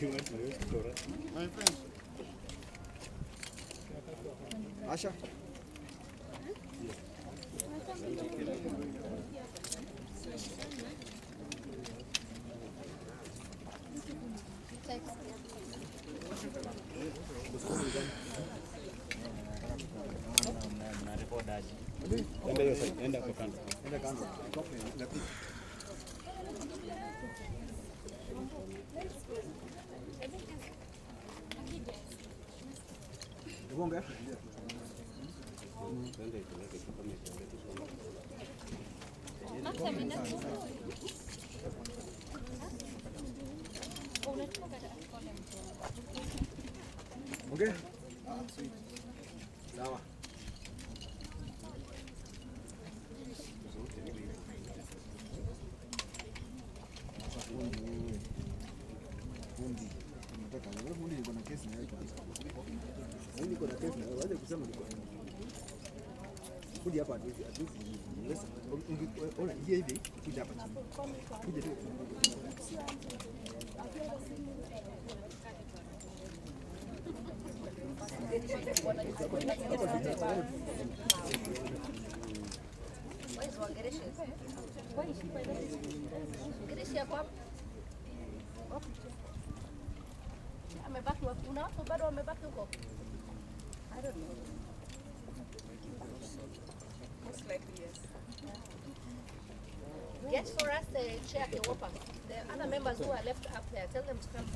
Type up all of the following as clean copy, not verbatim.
My friend. Asha. Enda kwa kando. Enda kando. Bonga. Okay. Sawa. Fundi. Nataka wewe fundi niko na kesi na wewe kwanza. Mimi niko na kesi na wewe, waje kusema niko. Fundi hapa hatuwezi. Ona hivi hivi kuja hapa chini. Kuja tu. I don't know. Most likely, yes. Get for us the chair, the whopper. The other members who are left up there, tell them to come.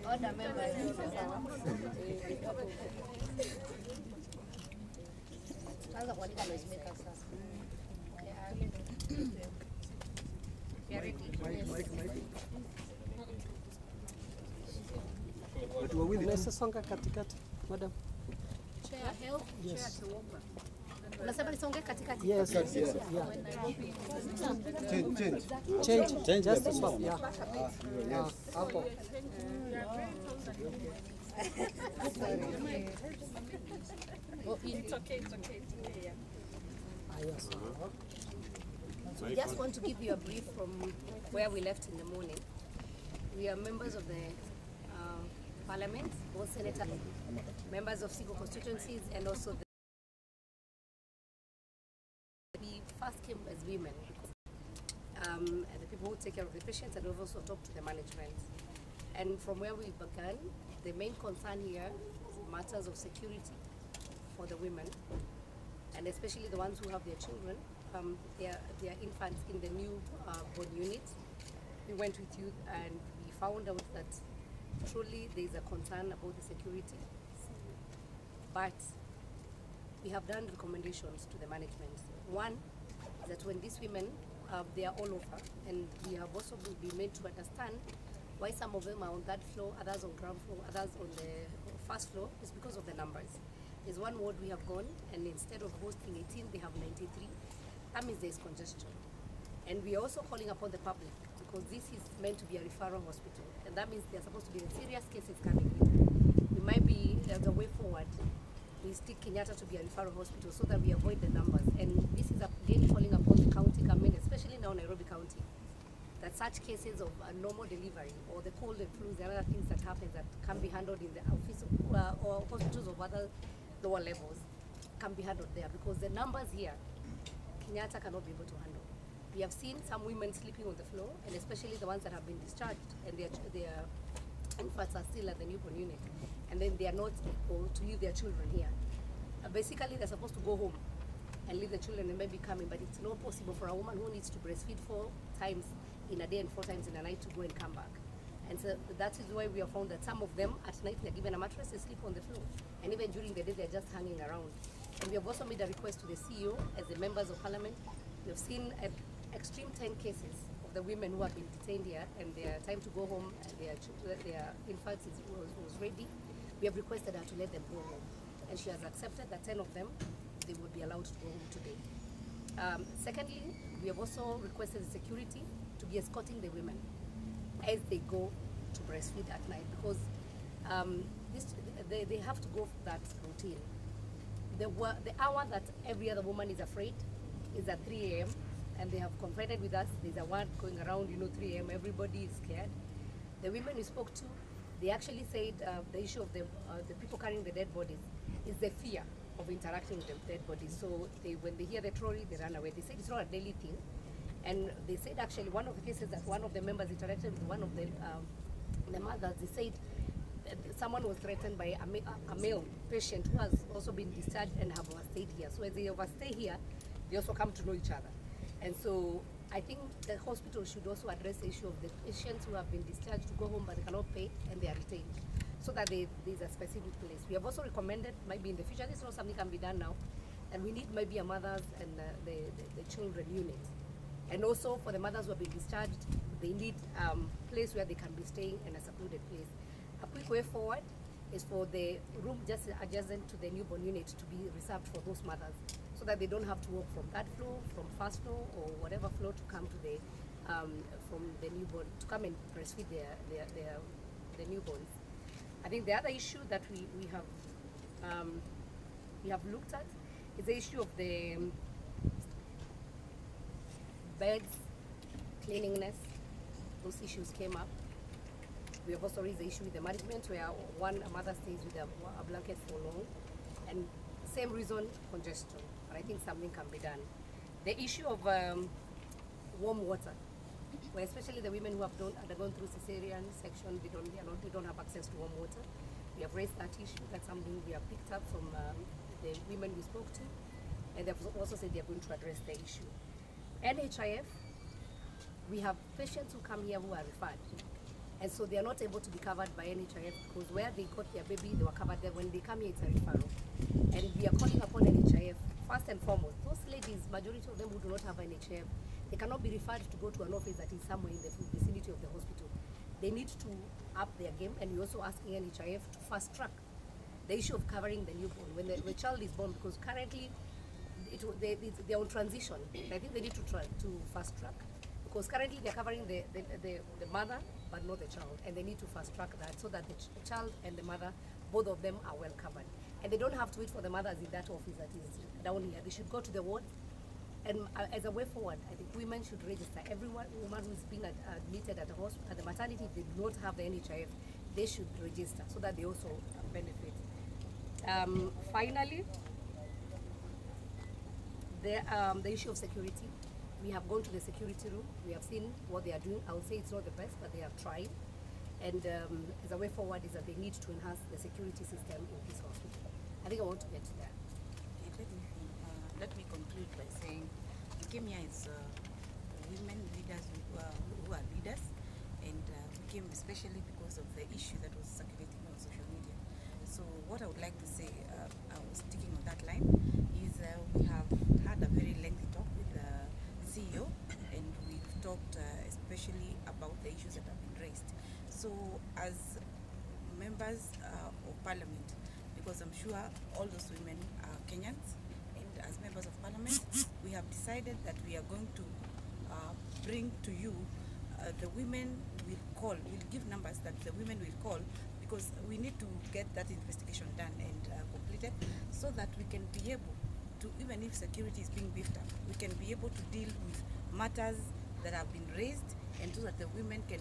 Order members. Kwanza kuandika noisemaker sasa. Watu wawili Unaweza songa katikati, madam. Chair help, Yes. chair to walk. Unasema nisonge katikati? Yes, yes, yeah. Change, just the swap, yeah. Hapo. It's okay. Yeah. Yes. So we just want to give you a brief from where we left in the morning. We are members of the parliament, both senators, members of single constituencies, and also we first came as women, and the people who take care of the patients, and we've also talked to the management. And from where we began, the main concern here is matters of security for the women, and especially the ones who have their children, their infants in the new born unit. We went with you and we found out that truly there is a concern about the security, but we have done recommendations to the management. One is that when these women they are all over, and we have also been made to understand why some of them are on that floor, others on ground floor, others on the first floor. Is because of the numbers. There's one ward we have gone, and instead of hosting 18, they have 93. That means there's congestion. And we are also calling upon the public, because this is meant to be a referral hospital, and that means there are supposed to be serious cases coming in. We might be, as a way forward, we stick Kenyatta to be a referral hospital so that we avoid the numbers. And this is again calling upon the county government, especially now Nairobi County, that such cases of normal delivery or the cold and flus and other things that happen that can be handled in the office or hospitals of other lower levels can be handled there, because the numbers here, Kenyatta cannot be able to handle. We have seen some women sleeping on the floor, and especially the ones that have been discharged and their infants are still at the newborn unit, and then they are not able to leave their children here. Basically, they're supposed to go home and leave the children and maybe coming, but it's not possible for a woman who needs to breastfeed 4 times in a day and 4 times in a night to go and come back. And so that is why we have found that some of them at night they're given a mattress, they sleep on the floor, and even during the day they're just hanging around. And we have also made a request to the CEO as the members of parliament. We have seen an extreme 10 cases of the women who have been detained here, and their time to go home, their infants was ready. We have requested her to let them go home, and she has accepted that 10 of them, they will be allowed to go home today. Secondly, we have also requested the security to be escorting the women as they go to breastfeed at night, because they have to go for that routine. The hour that every other woman is afraid is at 3 a.m. and they have confided with us. There's a word going around, 3 a.m. everybody is scared. The women we spoke to, they actually said the issue of the people carrying the dead bodies is the fear of interacting with the dead bodies. So when they hear the trolley, they run away. They said it's not a daily thing. And they said actually one of the cases that one of the members interacted with one of the mothers, they said someone was threatened by a male patient who has also been discharged and have overstayed here. So as they overstay here, they also come to know each other. And so I think the hospital should also address the issue of the patients who have been discharged to go home but they cannot pay and they are retained, so that there's a specific place. We have also recommended, maybe in the future, this is not something can be done now, and we need maybe a mothers and the children unit. And also for the mothers who have been discharged, they need a place where they can be staying and a secluded place. A quick way forward is for the room just adjacent to the newborn unit to be reserved for those mothers, so that they don't have to walk from that floor, from first floor or whatever floor to come to the from the newborn to come and breastfeed their newborns. I think the other issue that we have looked at is the issue of the beds, cleanliness. Those issues came up. We have also raised the issue with the management, where a mother stays with a blanket for long, and same reason, congestion. But I think something can be done. The issue of warm water, where especially the women who have undergone through cesarean section, they don't have access to warm water. We have raised that issue. That's something we have picked up from the women we spoke to, and they've also said they're going to address the issue. NHIF, we have patients who come here who are referred, and so they are not able to be covered by NHIF, because where they got their baby, they were covered there. When they come here, it's a referral. And we are calling upon NHIF, first and foremost, those ladies, majority of them who do not have NHIF, they cannot be referred to go to an office that is somewhere in the vicinity of the hospital. They need to up their game, and we're also asking NHIF to fast track the issue of covering the newborn when the child is born, because currently they're on transition. I think they need to try to fast track, because currently they're covering the mother but not the child, and they need to fast track that so that the child and the mother, both of them, are well covered. And they don't have to wait for the mothers in that office that is down here. They should go to the ward. And as a way forward, I think women should register. Every woman who is being admitted at the maternity, if they do not have the NHIF, they should register so that they also benefit. Finally, the issue of security. We have gone to the security room. We have seen what they are doing. I would say it's not the best, but they have tried. And as a way forward is that they need to enhance the security system in this hospital. I think I want to get to that. Let me conclude by saying we came here as women leaders who are leaders, and we came especially because of the issue that was circulating on social media. So what I would like to say, I was sticking on that line, is we have had a very lengthy talk with the CEO, and talked especially about the issues that have been raised. So as members of parliament, because I'm sure all those women are Kenyans, and as members of parliament, we have decided that we are going to bring to you the women will call. We'll give numbers that the women will call, because we need to get that investigation done and completed, so that we can be able to, even if security is being beefed up, we can be able to deal with matters that have been raised, and so that the women can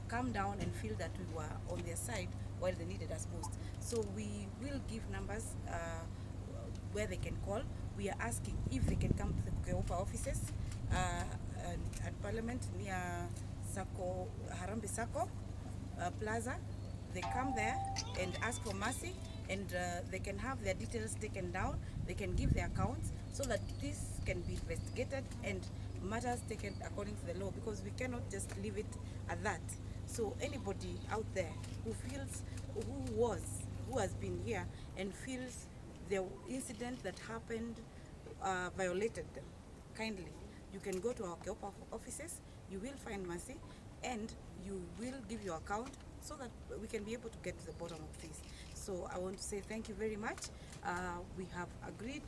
calm down and feel that we were on their side while they needed us most. So we will give numbers where they can call. We are asking if they can come to the Kukeopa offices at Parliament near Sako, Harambe Sako Plaza. They come there and ask for mercy, and they can have their details taken down. They can give their accounts, so that this can be investigated and matters taken according to the law, because we cannot just leave it at that. So anybody out there who feels, who has been here and feels the incident that happened violated them, kindly, you can go to our Kukeopa offices, you will find mercy, and you will give your account, so that we can be able to get to the bottom of this. So I want to say thank you very much. We have agreed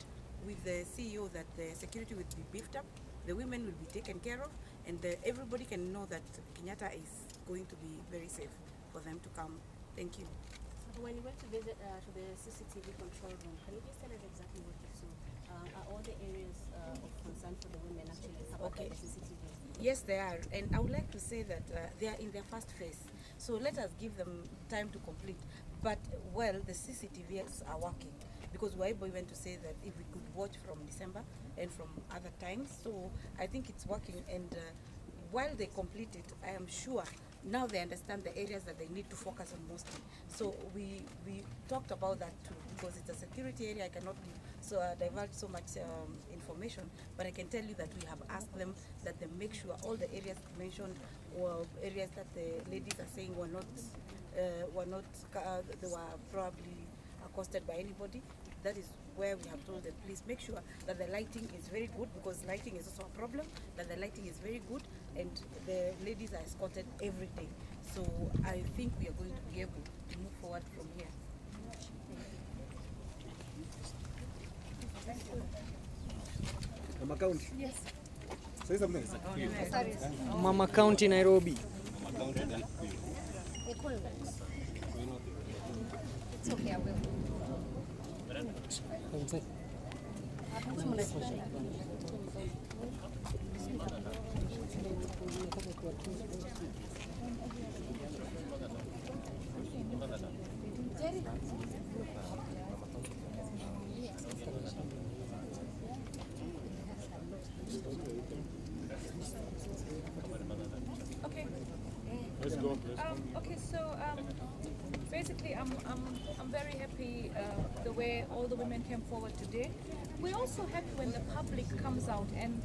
with the CEO that the security will be beefed up, the women will be taken care of, and everybody can know that Kenyatta is going to be very safe for them to come. Thank you. When you went to visit to the CCTV control room, can you just tell us exactly what you saw? Are all the areas of concern for the women actually covered by the CCTV? Yes, they are, and I would like to say that they are in their first phase. So let us give them time to complete. But, well, the CCTVs are working, because we're able even to say that if we could watch from December and from other times. So I think it's working, and while they complete it, I am sure now they understand the areas that they need to focus on mostly. So we talked about that too, because it's a security area. I cannot divulge so much information, but I can tell you that we have asked them that they make sure all the areas mentioned, or areas that the ladies are saying were not, they were probably accosted by anybody. That is where we have told them, please make sure that the lighting is very good, because lighting is also a problem, that the lighting is very good, and the ladies are escorted every day. So I think we are going to be able to move forward from here. Mama County. Yes. Say something. Passaris. Mama County, Nairobi. It's okay, I will. Okay. Let's go. Okay, so basically, I'm very happy the way all the women came forward today. We're also happy when the public comes out and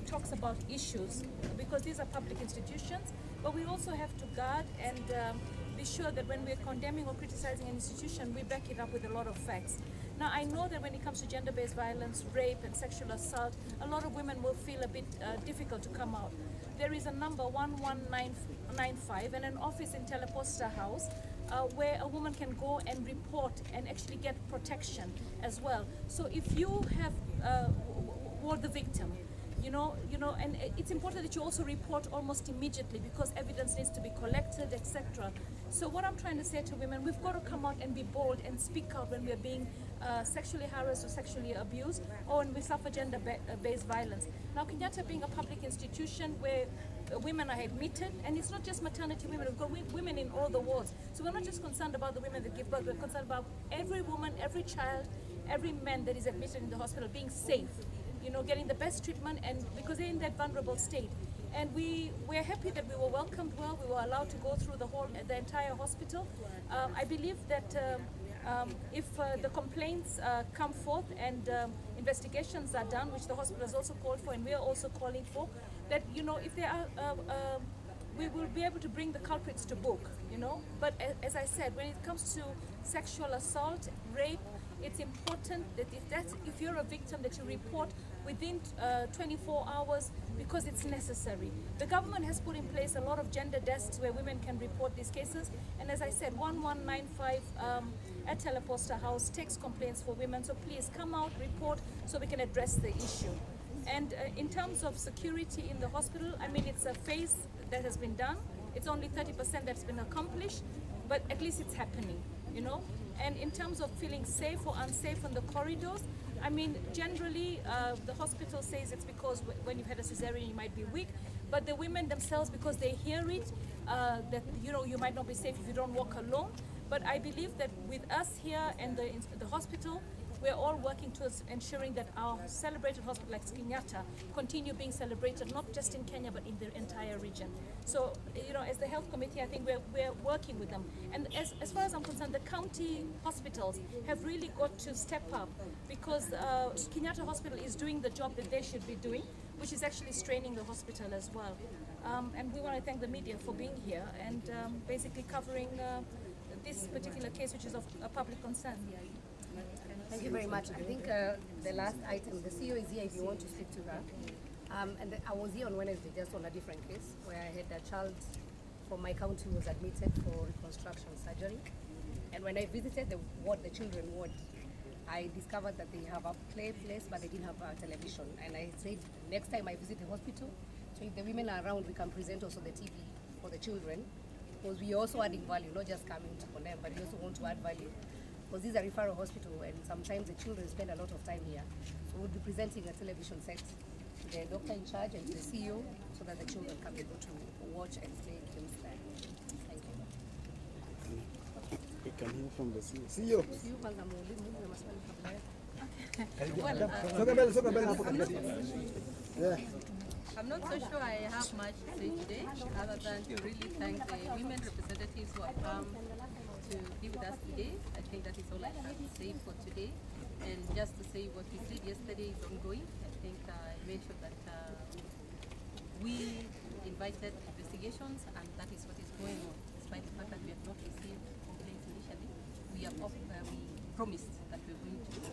talks about issues, because these are public institutions, but we also have to guard and be sure that when we're condemning or criticizing an institution, we back it up with a lot of facts. Now, I know that when it comes to gender-based violence, rape and sexual assault, a lot of women will feel a bit difficult to come out. There is a number 11995 and an office in Teleposta House where a woman can go and report and actually get protection as well. So if you have were the victim, you know, and it's important that you also report almost immediately, because evidence needs to be collected, etc. So what I'm trying to say to women, we've got to come out and be bold and speak out when we're being sexually harassed or sexually abused, or when we suffer gender-based violence. Now, Kenyatta being a public institution where women are admitted, and it's not just maternity women, we've got women in all the wards. So we're not just concerned about the women that give birth, we're concerned about every woman, every child, every man that is admitted in the hospital being safe, you know, getting the best treatment, and because they're in that vulnerable state. And we're happy that we were welcomed well, we were allowed to go through the entire hospital. I believe that if the complaints come forth and investigations are done, which the hospital has also called for and we are also calling for, that, you know, if there are, we will be able to bring the culprits to book, you know. But as I said, when it comes to sexual assault, rape, it's important important that if you're a victim, that you report within 24 hours, because it's necessary. The government has put in place a lot of gender desks where women can report these cases, and as I said, 1195 at Teleposta House takes complaints for women, so please come out, report, so we can address the issue. And in terms of security in the hospital, I mean, it's a phase that has been done. It's only 30% that's been accomplished, but at least it's happening, you know. And in terms of feeling safe or unsafe on the corridors, I mean, generally, the hospital says it's because when you've had a cesarean, you might be weak, but the women themselves, because they hear it, that, you know, you might not be safe if you don't walk alone. But I believe that with us here and the hospital, we're all working towards ensuring that our celebrated hospital like Kenyatta continue being celebrated, not just in Kenya, but in the entire region. So, you know, as the health committee, I think we're working with them. And as far as I'm concerned, the county hospitals have really got to step up, because Kenyatta Hospital is doing the job that they should be doing, which is actually straining the hospital as well. And we want to thank the media for being here and basically covering this particular case, which is of a public concern. Thank you very much. I think the last item, the CEO is here if you want to speak to her. I was here on Wednesday just on a different case where I had a child from my county who was admitted for reconstruction surgery. And when I visited the ward, the children ward, I discovered that they have a play place, but they didn't have a television. And I said, next time I visit the hospital, so if the women are around, we can present also the TV for the children, because we are also adding value, not just coming to condemn, but we also want to add value. Because this is a referral hospital, and sometimes the children spend a lot of time here. So we'll be presenting a television set to the doctor in charge and to the CEO, so that the children can be able to watch and play games there. Thank you. We can hear from the CEO. CEO kwanza muulize maswali kabla yake. I'm not so sure I have much to say today, other than to really thank the women representatives who have come to be with us today. I think that is all I have to say for today. And just to say what we did yesterday is ongoing. I think I mentioned that we invited investigations, and that is what is going on. Despite the fact that we have not received complaints initially, we promised that we were going to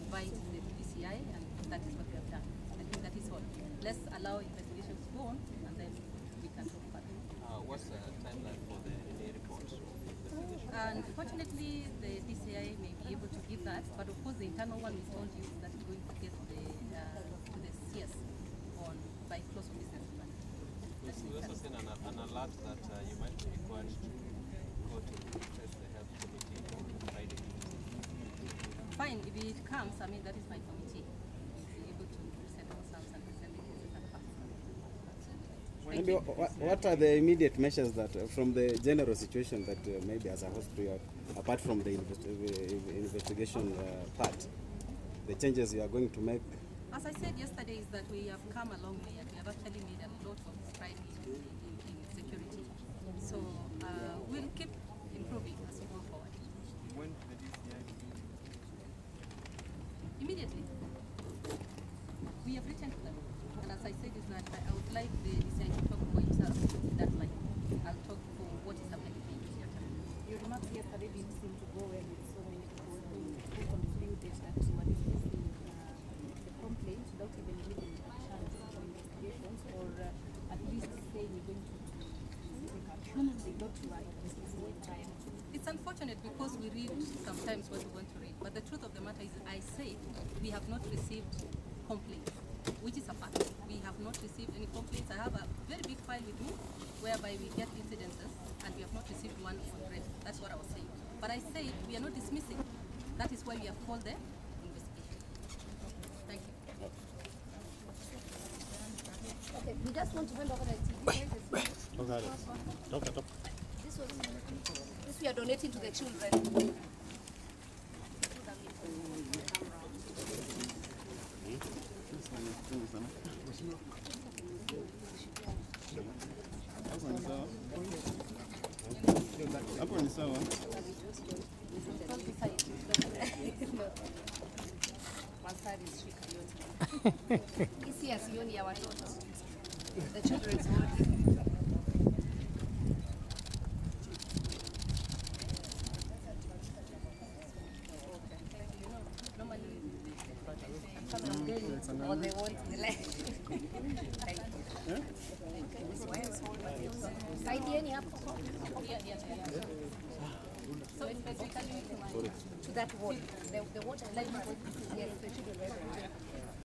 invite the DCI, and that is what we have done. I think that is all. Let's allow investigations to go on, and then we can talk about it. What's the timeline for the NA report? Unfortunately, the DCI may be able to give that, but of course the internal one we told you that we're going to get to the CS by close of business. Yes, we also seen an alert that you might be required to go to face the health committee on Friday. Fine, if it comes, I mean, that is my committee. We'll be able to present ourselves and present the cases and facts. Maybe what are the immediate measures that, from the general situation that maybe as a hospital, apart from the investigation part, the changes you are going to make? As I said yesterday, is that we have come a long way, and we have actually made a lot of strides in security. So we'll keep improving as we go forward. When the DCI? Immediately. We have written to them. And as I said, is that I would like the DCI to talk for himself in that line. I'll talk for what is happening in India. Your remarks yesterday didn't seem to go well with so many people who concluded that you were dismissing the complaint without even giving a chance for investigations, or at least saying you're going to take action. They got to write dismissing in time. It's unfortunate because we read sometimes what we want to read, but the truth of the matter is I say we have not received complaints, which is a fact. We have not received any complaints. I have a very big file with me whereby we get incidences, and we have not received one on red. That's what I was saying. But I say we are not dismissing. That is why we have called the investigation. Thank you. Okay, we just want to hand over the TV. This we are donating to the children. Hapo ni sawa. Passaris Hisi asioni ya watoto. The children's ward. Saidieni hapo. So it's basically To that wall. The water line is yes, so it should be right.